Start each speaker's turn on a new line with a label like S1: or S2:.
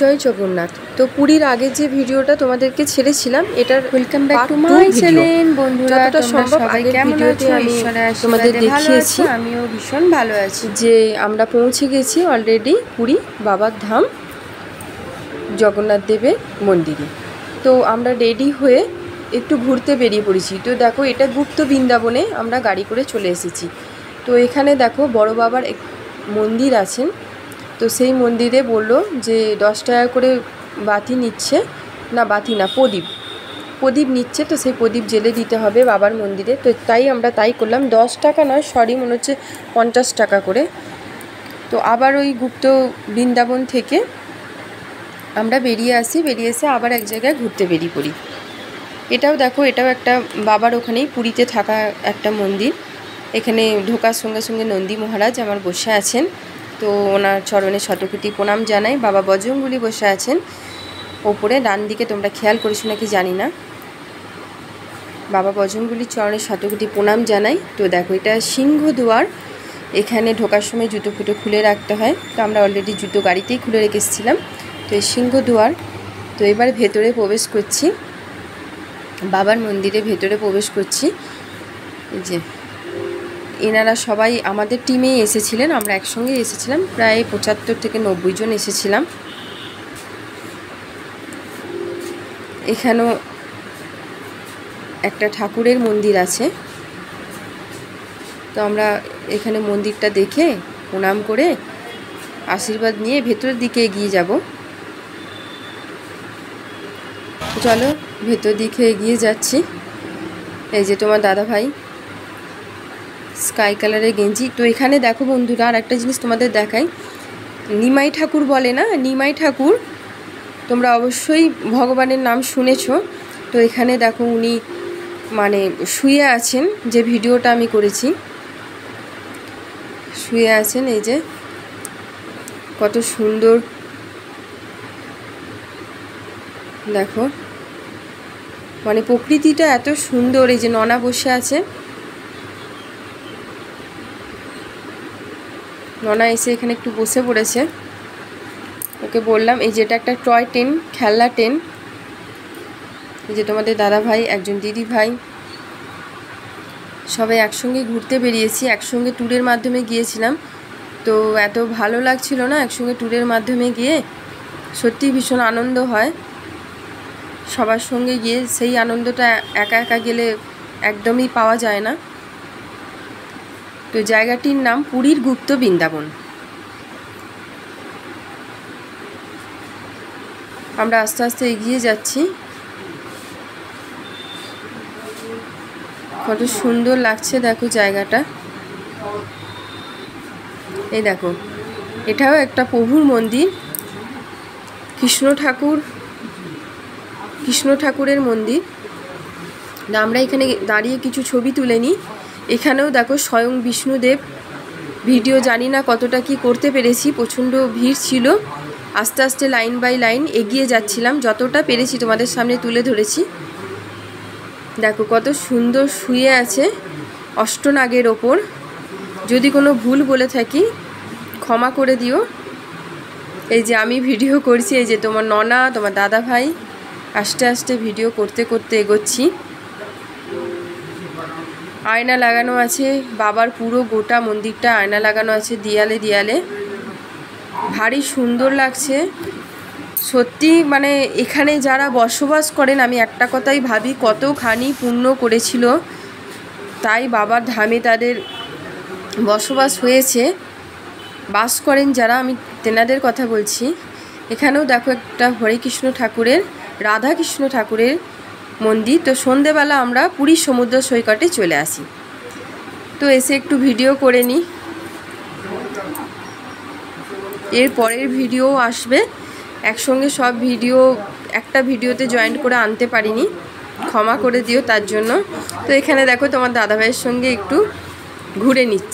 S1: জয় জগন্নাথ। তো পুরীর আগে যে ভিডিওটা তোমাদেরকে ছেড়েছিলাম, এটার
S2: welcome back to my channel. বন্ধুরা,
S1: যতটা সম্ভব
S2: সবাই
S1: আগের
S2: কেমন
S1: ভিডিওতে
S2: আছো?
S1: আমি
S2: ঈশ্বরের
S1: তোমাদের
S2: আশীর্বাদে ভালো
S1: দেখিয়েছি।
S2: আছি, আমিও ভীষণ ভালো আছি।
S1: যে আমরা পৌঁছে গেছি অলরেডি পুরী বাবার ধাম জগন্নাথ দেবের মন্দিরে। তো আমরা রেডি হয়ে একটু ঘুরতে বেরিয়ে পড়েছি। তো দেখো, এটা গুপ্ত বৃন্দাবনে আমরা গাড়ি করে চলে এসেছি। তো এখানে দেখো বড় বাবার মন্দির আছেন। তো সেই মন্দিরে বললো যে 10 টাকা করে বাতি নিচ্ছে, না বাতি না, প্রদীপ নিচ্ছে। তো সেই প্রদীপ জেলে দিতে হবে বাবার মন্দিরে। তো আমরা তাই করলাম। 10 টাকা নয়, সরি, মনে হচ্ছে 50 টাকা করে। তো আবার ওই গুপ্ত বৃন্দাবন থেকে আমরা বেরিয়ে এসে আবার এক জায়গায় ঘুরতে বেরিয়ে পড়ি। এটাও দেখো, এটাও একটা বাবার ওখানেই পুরীতে থাকা একটা মন্দির। এখানে ঢোকার সঙ্গে সঙ্গে নন্দী মহারাজ আমার বসে আছেন। তো ওনার চরণে শতকোটি প্রণাম জানাই। বাবা বজরংবলী বসে আছেন ওপরে, ডান দিকে, তোমরা খেয়াল করেছো নাকি জানি না। বাবা বজরংবলীর চরণে শতকোটি প্রণাম জানাই। তো দেখো, এটা সিংহদুয়ার। এখানে ঢোকার সময় জুতো ফুটো খুলে রাখতে হয়। তো আমরা অলরেডি জুতো গাড়িতেই খুলে রেখেছিলাম। তো এই সিংহদুয়ার। তো এবার ভেতরে প্রবেশ করছি, বাবার মন্দিরে ভেতরে প্রবেশ করছি। এই যে এনারা সবাই আমাদের টিমেই এসেছিলেন, আমরা একসঙ্গে এসেছিলাম, প্রায় 75 থেকে 90 জন এসেছিলাম। এখানেও একটা ঠাকুরের মন্দির আছে। তো আমরা এখানে মন্দিরটা দেখে প্রণাম করে আশীর্বাদ নিয়ে ভেতরের দিকে এগিয়ে যাব। চলো ভেতর দিকে এগিয়ে যাচ্ছি। এই যে তোমার দাদা ভাই স্কাই কালারের গেঞ্জি। তো এখানে দেখো বন্ধুরা, আর একটা জিনিস তোমাদের দেখাই। নিমাই ঠাকুর বলে না, নিমাই ঠাকুর, তোমরা অবশ্যই ভগবানের নাম শুনেছ। তো এখানে দেখো উনি মানে শুয়ে আছেন, যে ভিডিওটা আমি করেছি শুয়ে আছেন। এই যে কত সুন্দর দেখো, মানে প্রকৃতিটা এত সুন্দর। এই যে ননা বসে আছে, ননা এসে এখানে একটু বসে পড়েছে। ওকে বললাম এই যে এটা একটা টয় ট্রেন, খেলনা ট্রেন। এই যে তোমাদের দাদা ভাই, একজন দিদি ভাই, সবাই একসঙ্গে ঘুরতে বেরিয়েছি, একসঙ্গে ট্যুরের মাধ্যমে গিয়েছিলাম। তো এত ভালো লাগছিল না একসঙ্গে ট্যুরের মাধ্যমে গিয়ে, সত্যি ভীষণ আনন্দ হয় সবার সঙ্গে গিয়ে। সেই আনন্দটা একা একা গেলে একদমই পাওয়া যায় না। তো জায়গাটির নাম পুরীর গুপ্ত বৃন্দাবন। আমরা আস্তে আস্তে এগিয়ে যাচ্ছি। কত সুন্দর লাগছে দেখো জায়গাটা। এই দেখো, এটাও একটা প্রভুর মন্দির, কৃষ্ণ ঠাকুরের মন্দির। আমরা এখানে দাঁড়িয়ে কিছু ছবি তুলে নিই। এখানেও দেখো স্বয়ং বিষ্ণুদেব। ভিডিও জানি না কতটা কি করতে পেরেছি, প্রচণ্ড ভিড় ছিল। আস্তে আস্তে লাইন বাই লাইন এগিয়ে যাচ্ছিলাম, যতটা পেরেছি তোমাদের সামনে তুলে ধরেছি। দেখো কত সুন্দর শুয়ে আছে অষ্টনাগের ওপর। যদি কোনো ভুল বলে থাকি ক্ষমা করে দিও। এই যে আমি ভিডিও করছি, এই যে তোমার ননা, তোমার দাদা ভাই, আস্তে আস্তে ভিডিও করতে করতে এগোচ্ছি। আয়না লাগানো আছে বাবার, পুরো গোটা মন্দিরটা আয়না লাগানো আছে দেয়ালে দেয়ালে। ভারী সুন্দর লাগছে সত্যি। মানে এখানে যারা বসবাস করেন, আমি একটা কথাই ভাবি, কতখানি পুণ্য করেছিল, তাই বাবার ধামে তাদের বসবাস হয়েছে, বাস করেন যারা, আমি তেনাদের কথা বলছি। এখানেও দেখো একটা হরেকৃষ্ণ ঠাকুরের, রাধাকৃষ্ণ ঠাকুরের মন্দির। তো সন্ধেবেলা আমরা পুরী সমুদ্র সৈকতে চলে আসি। তো এসে একটু ভিডিও করে নিই। এর পরের ভিডিও আসবে, একসঙ্গে সব ভিডিও একটা ভিডিওতে জয়েন্ট করে আনতে পারিনি, ক্ষমা করে দিও তার জন্য। তো এখানে দেখো তোমার দাদাভাইয়ের সঙ্গে একটু ঘুরে নিচ্ছি।